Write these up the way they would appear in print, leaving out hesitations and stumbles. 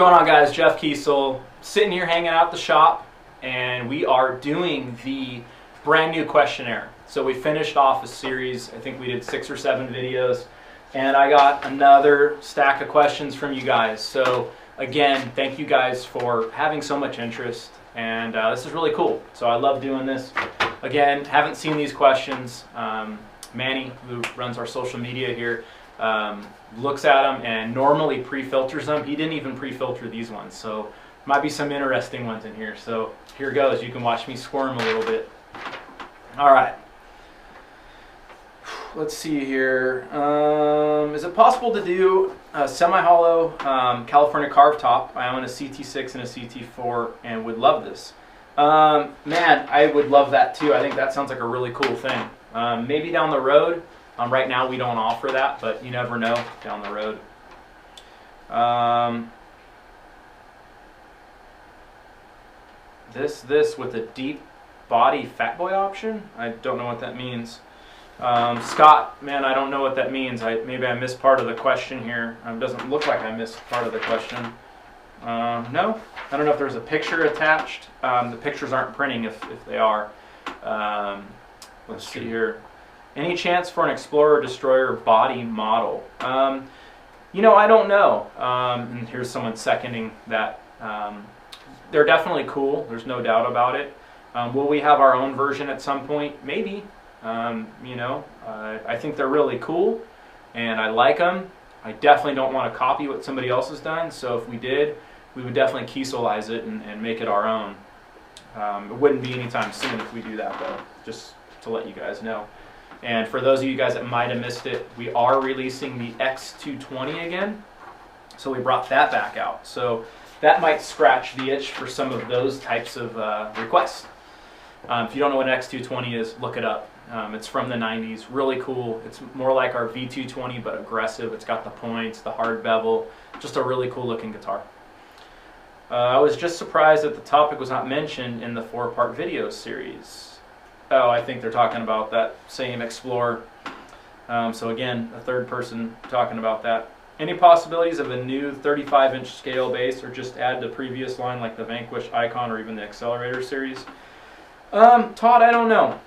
going on, guys? Jeff Kiesel, sitting here hanging out at the shop, and we are doing the brand new questionnaire. So we finished off a series. I think we did 6 or 7 videos, and I got another stack of questions from you guys. So again, thank you guys for having so much interest, and this is really cool. So I love doing this. Again, haven't seen these questions. Manny, who runs our social media here, looks at them and normally pre-filters them. He didn't even pre-filter these ones, so might be some interesting ones in here. So here goes. You can watch me squirm a little bit. All right. Let's see here. Is it possible to do a semi-hollow California carve top? I own a CT6 and a CT4 and would love this. Man, I would love that too. I think that sounds like a really cool thing. Maybe down the road. Right now we don't offer that, but you never know down the road. This with a deep body fat boy option? I don't know what that means. Scott, man, I don't know what that means. Maybe I missed part of the question here. It doesn't look like I missed part of the question. No, I don't know if there's a picture attached. The pictures aren't printing if they are. Let's see here. Any chance for an Explorer Destroyer body model? You know, I don't know. And here's someone seconding that. They're definitely cool. There's no doubt about it. Will we have our own version at some point? Maybe. You know, I think they're really cool, and I like them. I definitely don't want to copy what somebody else has done. So if we did, we would definitely Kieselize it and make it our own. It wouldn't be anytime soon if we do that, though. Just to let you guys know. And for those of you guys that might have missed it, we are releasing the X220 again. So we brought that back out. So that might scratch the itch for some of those types of requests. If you don't know what an X220 is, look it up. It's from the 90s. Really cool. It's more like our V220, but aggressive. It's got the points, the hard bevel. Just a really cool looking guitar. I was just surprised that the topic was not mentioned in the 4-part video series. Oh, I think they're talking about that same Explorer. So again, a third person talking about that. Any possibilities of a new 35-inch scale bass, or just add the previous line like the Vanquish, Icon, or even the Accelerator series? Todd, I don't know.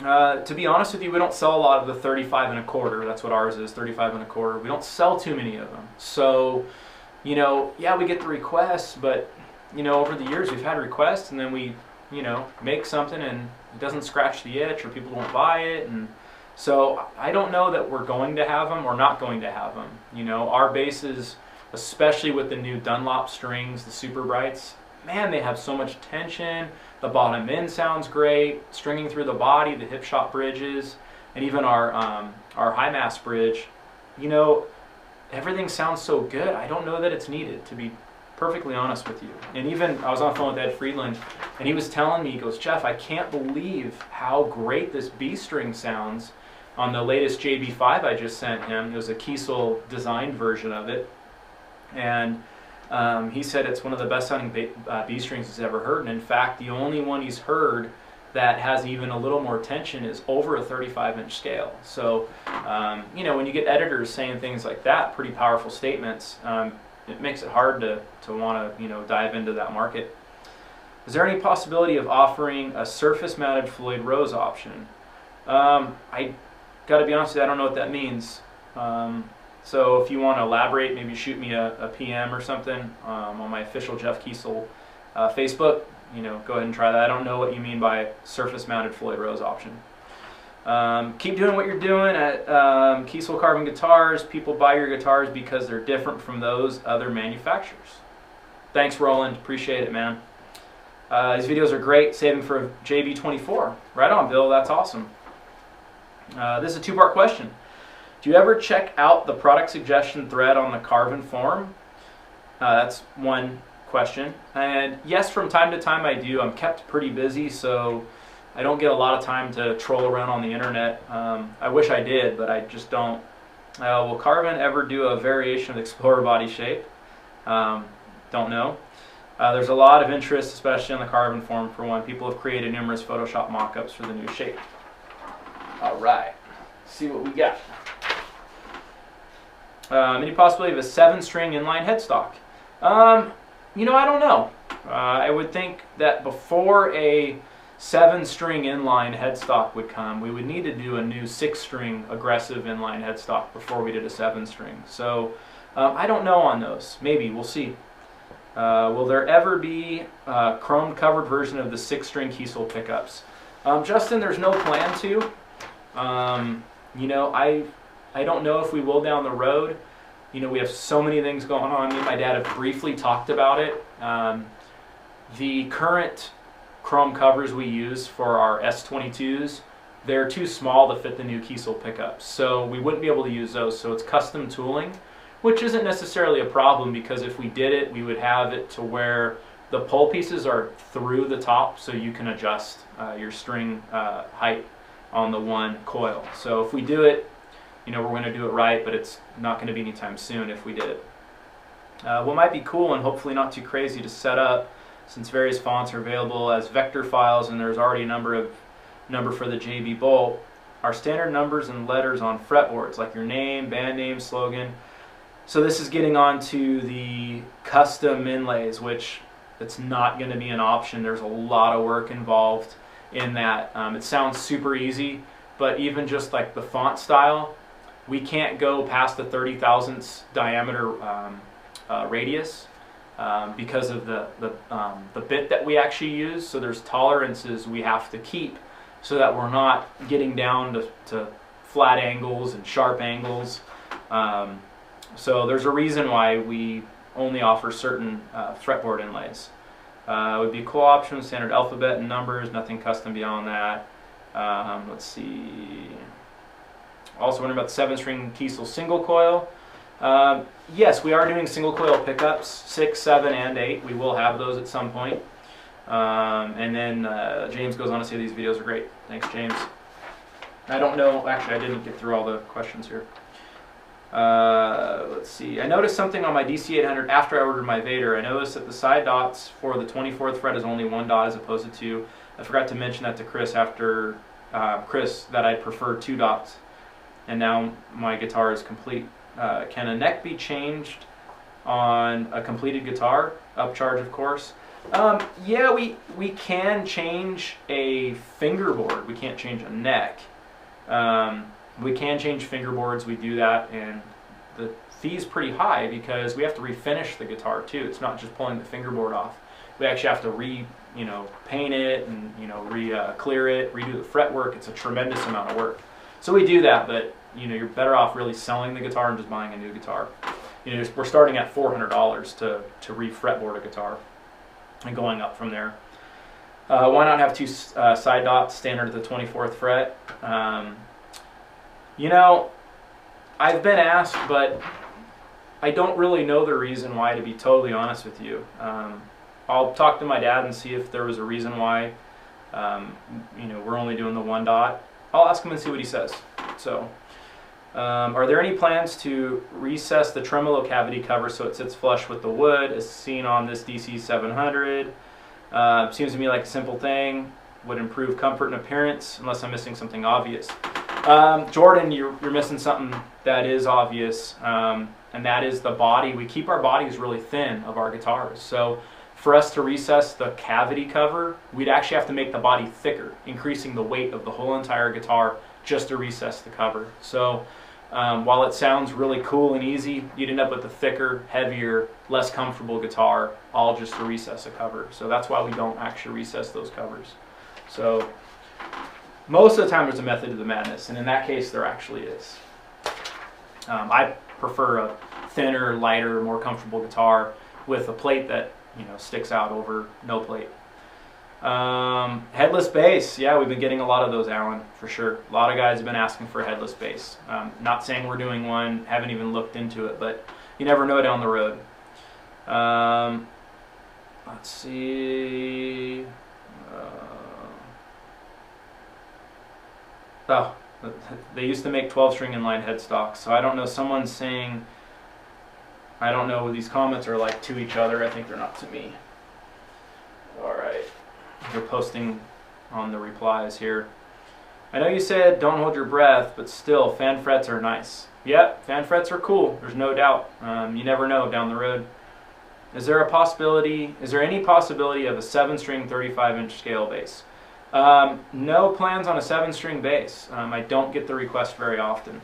To be honest with you, we don't sell a lot of the 35 1/4. That's what ours is, 35 1/4. We don't sell too many of them. So, you know, yeah, we get the requests, but, you know, over the years we've had requests, and then we, you know, make something and it doesn't scratch the itch, or people won't buy it. And so I don't know that we're going to have them or not going to have them. You know, our basses, especially with the new Dunlop strings, the Super Brights, man, they have so much tension. The bottom end sounds great. Stringing through the body, the hip shot bridges, and even our high mass bridge. You know, everything sounds so good. I don't know that it's needed, to be perfectly honest with you. And even I was on the phone with Ed Friedland, and he was telling me, he goes, Jeff, I can't believe how great this B string sounds on the latest JB5 I just sent him. It was a Kiesel designed version of it, and he said it's one of the best sounding B strings he's ever heard. And in fact, the only one he's heard that has even a little more tension is over a 35-inch scale. So, you know, when you get editors saying things like that, pretty powerful statements, it makes it hard to want to, you know, dive into that market. Is there any possibility of offering a surface-mounted Floyd Rose option? I got to be honest with you, I don't know what that means. So if you want to elaborate, maybe shoot me a PM or something on my official Jeff Kiesel Facebook. You know, go ahead and try that. I don't know what you mean by surface-mounted Floyd Rose option. Keep doing what you're doing at Kiesel Carvin Guitars. People buy your guitars because they're different from those other manufacturers. Thanks, Roland. Appreciate it, man. These videos are great. Saving for JB24. Right on, Bill. That's awesome. This is a 2-part question. Do you ever check out the product suggestion thread on the Carvin forum? That's one question. And yes, from time to time I do. I'm kept pretty busy, so I don't get a lot of time to troll around on the internet. I wish I did, but I just don't. Will Carvin ever do a variation of the Explorer body shape? Don't know. There's a lot of interest, especially on the Carvin forum, for one. People have created numerous Photoshop mock-ups for the new shape. All right, let's see what we got. Any possibility of a 7-string inline headstock? You know, I don't know. I would think that before a 7-string inline headstock would come, we would need to do a new 6-string aggressive inline headstock before we did a 7-string. So I don't know on those. Maybe, we'll see. Will there ever be a chrome covered version of the 6-string Kiesel pickups? Justin, there's no plan to. You know, I don't know if we will down the road. You know, we have so many things going on. Me and my dad have briefly talked about it. The current chrome covers we use for our S22s, they're too small to fit the new Kiesel pickups. So we wouldn't be able to use those. So it's custom tooling, which isn't necessarily a problem, because if we did it, we would have it to where the pole pieces are through the top, so you can adjust your string height on the one coil. So if we do it, you know, we're going to do it right, but it's not going to be anytime soon if we did it. What might be cool and hopefully not too crazy to set up, since various fonts are available as vector files and there's already a number for the JB bolt, are standard numbers and letters on fretboards, like your name, band name, slogan. So this is getting on to the custom inlays, which it's not going to be an option. There's a lot of work involved in that. It sounds super easy, but even just like the font style, we can't go past the 30 thousandths diameter radius because of the bit that we actually use. So there's tolerances we have to keep so that we're not getting down to flat angles and sharp angles. So there's a reason why we only offer certain fretboard inlays. It would be a cool option, standard alphabet and numbers, nothing custom beyond that. Let's see. Also wondering about the 7-string Kiesel single coil. Yes, we are doing single coil pickups, 6, 7, and 8. We will have those at some point. And then James goes on to say these videos are great. Thanks, James. I don't know, actually I didn't get through all the questions here. Let's see. I noticed something on my DC800 after I ordered my Vader. I noticed that the side dots for the 24th fret is only 1 dot as opposed to 2. I forgot to mention that to Chris after Chris that I prefer 2 dots. And now my guitar is complete. Can a neck be changed on a completed guitar? Upcharge, of course. Yeah, we can change a fingerboard. We can't change a neck. We can change fingerboards. We do that, and the fee's pretty high because we have to refinish the guitar too. It's not just pulling the fingerboard off. We actually have to paint it and clear it, redo the fretwork. It's a tremendous amount of work. So we do that, but you're better off really selling the guitar and just buying a new guitar. We're starting at $400 to re-fretboard a guitar, and going up from there. Why not have 2 side dots standard at the 24th fret? I've been asked, but I don't really know the reason why, to be totally honest with you. I'll talk to my dad and see if there was a reason why we're only doing the 1 dot. I'll ask him and see what he says. So, are there any plans to recess the tremolo cavity cover so it sits flush with the wood, as seen on this DC700? Seems to me like a simple thing, would improve comfort and appearance, unless I'm missing something obvious. Jordan, you're missing something that is obvious, and that is the body. We keep our bodies really thin of our guitars. So for us to recess the cavity cover, we'd actually have to make the body thicker, increasing the weight of the whole entire guitar just to recess the cover. So while it sounds really cool and easy, you'd end up with a thicker, heavier, less comfortable guitar, all just to recess a cover. So that's why we don't actually recess those covers. So most of the time there's a method to the madness, and in that case there actually is. I prefer a thinner, lighter, more comfortable guitar with a plate that sticks out over no plate. Headless bass, yeah, we've been getting a lot of those, Alan, for sure. A lot of guys have been asking for a headless bass. Not saying we're doing one, haven't even looked into it, but you never know down the road. Let's see. They used to make 12-string inline headstocks, so I don't know. Someone's saying, I don't know, these comments are like to each other. I think they're not to me. Alright. They're posting on the replies here. I know you said don't hold your breath, but still, fan frets are nice. Yep, fan frets are cool. There's no doubt. You never know down the road. Is there any possibility of a 7-string 35-inch scale bass? No plans on a 7-string bass. I don't get the request very often.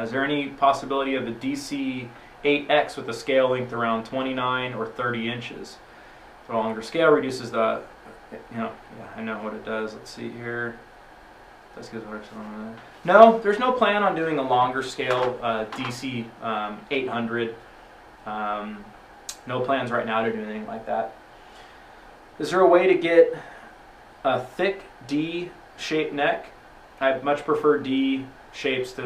Is there any possibility of a DC 8X with a scale length around 29 or 30 inches? The longer scale reduces the, yeah, I know what it does. Let's see here. That's good. No, there's no plan on doing a longer scale DC 800. No plans right now to do anything like that. Is there a way to get a thick D-shaped neck? I much prefer D shapes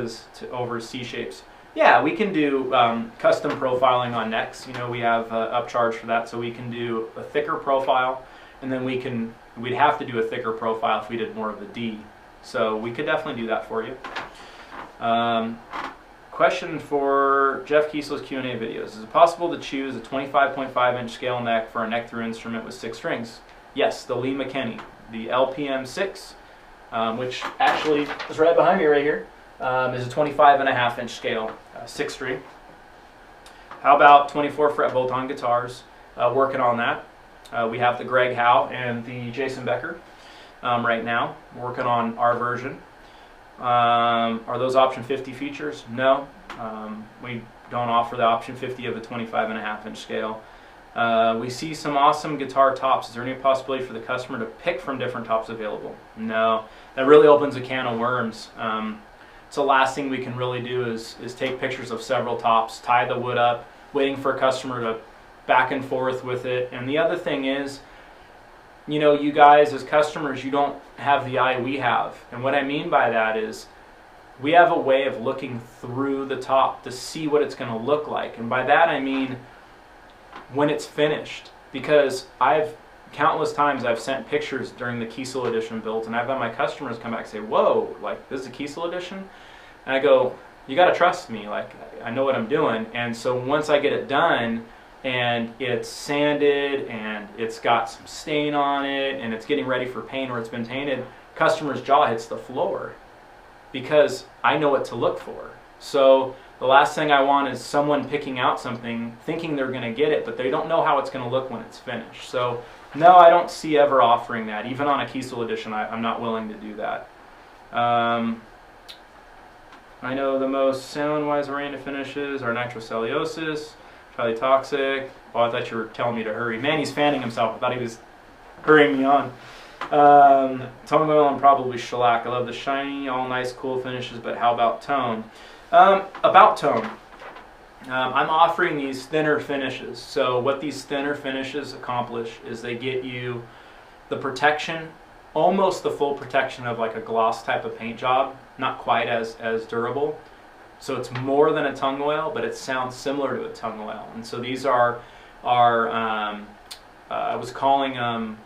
over C shapes. Yeah, we can do custom profiling on necks. You know, we have upcharge for that, so we can do a thicker profile, and then we'd have to do a thicker profile if we did more of a D. So we could definitely do that for you. Question for Jeff Kiesel's Q&A videos. Is it possible to choose a 25.5-inch scale neck for a neck-through instrument with 6 strings? Yes, the Lee McKinney, the LPM6, which actually is right behind me right here, is a 25.5-inch scale, 6-string. How about 24-fret bolt-on guitars? Working on that. We have the Greg Howe and the Jason Becker right now. Working on our version. Are those option 50 features? No. We don't offer the option 50 of a 25.5-inch scale. We see some awesome guitar tops. Is there any possibility for the customer to pick from different tops available? No. That really opens a can of worms. So the last thing we can really do is take pictures of several tops, tie the wood up, waiting for a customer to back and forth with it. And the other thing is, you know, you guys as customers, you don't have the eye we have. And what I mean by that is we have a way of looking through the top to see what it's going to look like. And by that I mean when it's finished. Because countless times I've sent pictures during the Kiesel edition builds, and I've had my customers come back and say, whoa, like, this is a Kiesel edition? And I go, you got to trust me. Like, I know what I'm doing. And so once I get it done, and it's sanded and it's got some stain on it and it's getting ready for paint or it's been painted, customer's jaw hits the floor because I know what to look for. So the last thing I want is someone picking out something thinking they're going to get it, but they don't know how it's going to look when it's finished. So no, I don't see ever offering that. Even on a Kiesel edition, I'm not willing to do that. I know the most sound-wise oriented finishes are nitrocellulose, Charlie Toxic. Oh, I thought you were telling me to hurry. Man, he's fanning himself. I thought he was hurrying me on. Tone oil and probably shellac. I love the shiny, all nice, cool finishes, but how about tone? About tone. I'm offering these thinner finishes. So what these thinner finishes accomplish is they get you the protection, almost the full protection of like a gloss type of paint job, not quite as durable. So it's more than a tongue oil, but it sounds similar to a tongue oil. And so these are I was calling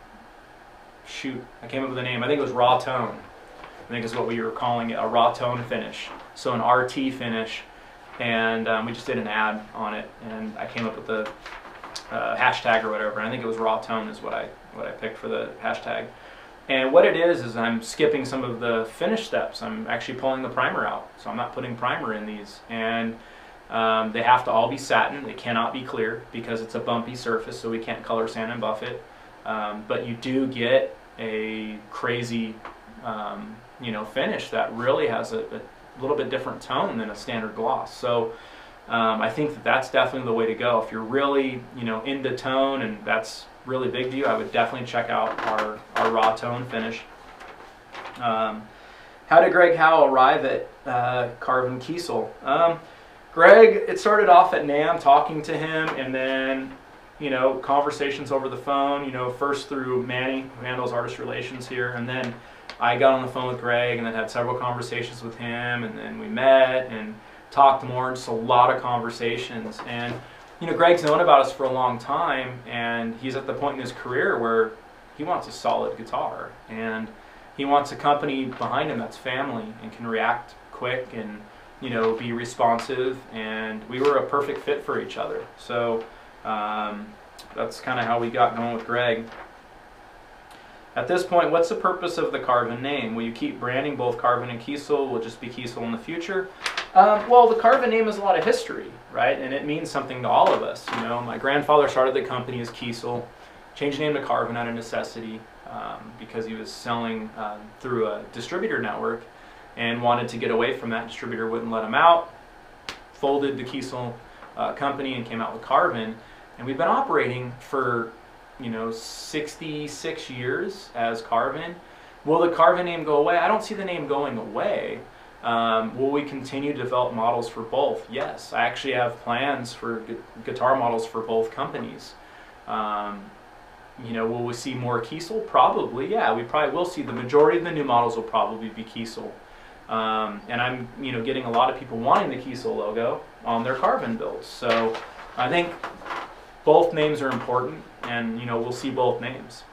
shoot, I came up with a name. I think it was raw tone. I think is what we were calling it, a raw tone finish. So an RT finish, and we just did an ad on it, and I came up with the hashtag or whatever. And I think it was raw tone is what I picked for the hashtag. And what it is I'm skipping some of the finish steps. I'm actually pulling the primer out, so I'm not putting primer in these. And they have to all be satin. They cannot be clear because it's a bumpy surface, so we can't color sand and buff it. But you do get a crazy, finish that really has a little bit different tone than a standard gloss. So I think that's definitely the way to go. If you're really, into tone and that's really big to you, I would definitely check out our raw tone finish. How did Greg Howe arrive at Carvin Kiesel? Greg, it started off at NAMM, talking to him, and then conversations over the phone, first through Manny, who handles artist relations here, and then I got on the phone with Greg and then had several conversations with him, and then we met and talked more, just a lot of conversations. And Greg's known about us for a long time, and he's at the point in his career where he wants a solid guitar, and he wants a company behind him that's family and can react quick and be responsive, and we were a perfect fit for each other. So that's kind of how we got going with Greg. At this point, what's the purpose of the Carvin name? Will you keep branding both Carvin and Kiesel? Will it just be Kiesel in the future? Well, the Carvin name has a lot of history, right? And it means something to all of us. You know, my grandfather started the company as Kiesel, changed the name to Carvin out of necessity because he was selling through a distributor network and wanted to get away from that. Distributor wouldn't let him out, folded the Kiesel company and came out with Carvin. And we've been operating for, 66 years as Carvin. Will the Carvin name go away? I don't see the name going away. Will we continue to develop models for both? Yes, I actually have plans for guitar models for both companies. Will we see more Kiesel? Probably, yeah. We probably will see. The majority of the new models will probably be Kiesel. And I'm, getting a lot of people wanting the Kiesel logo on their Carvin builds. So I think both names are important, and, we'll see both names.